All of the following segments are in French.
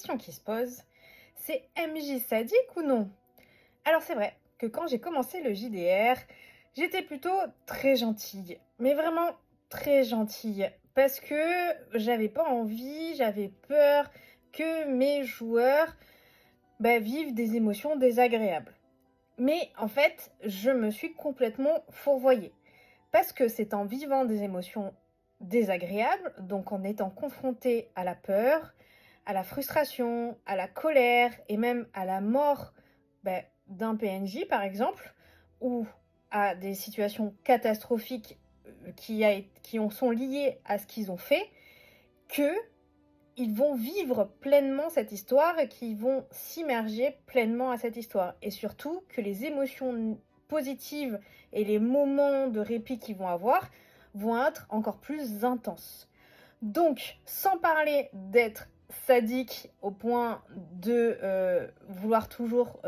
question qui se pose, c'est MJ sadique ou non? Alors c'est vrai que quand j'ai commencé le JDR, j'étais plutôt très gentille, mais vraiment très gentille, parce que j'avais pas envie, j'avais peur que mes joueurs vivent des émotions désagréables. Mais en fait, je me suis complètement fourvoyée, parce que c'est en vivant des émotions désagréables, donc en étant confrontée à la peur, à la frustration, à la colère et même à la mort d'un PNJ par exemple, ou à des situations catastrophiques sont liées à ce qu'ils ont fait, que ils vont vivre pleinement cette histoire et qu'ils vont s'immerger pleinement à cette histoire. Et surtout que les émotions positives et les moments de répit qu'ils vont avoir vont être encore plus intenses. Donc, sans parler d'être sadique au point de vouloir toujours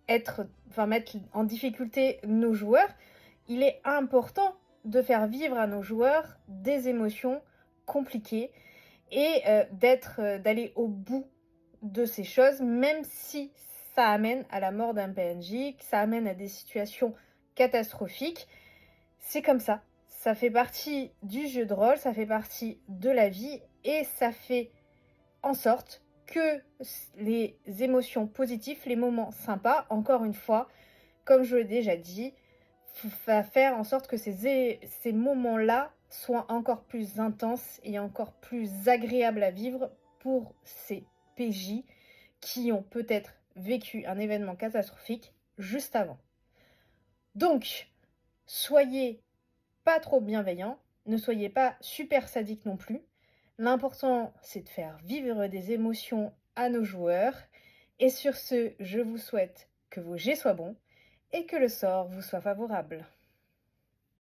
mettre en difficulté nos joueurs, il est important de faire vivre à nos joueurs des émotions compliquées et d'aller au bout de ces choses, même si ça amène à la mort d'un PNJ, que ça amène à des situations catastrophiques. C'est comme ça. Ça fait partie du jeu de rôle, ça fait partie de la vie et ça fait en sorte que les émotions positives, les moments sympas, encore une fois, comme je l'ai déjà dit, va faire en sorte que ces moments-là soient encore plus intenses et encore plus agréables à vivre pour ces PJ qui ont peut-être vécu un événement catastrophique juste avant. Donc, soyez pas trop bienveillants, ne soyez pas super sadiques non plus. L'important, c'est de faire vivre des émotions à nos joueurs. Et sur ce, je vous souhaite que vos jets soient bons et que le sort vous soit favorable.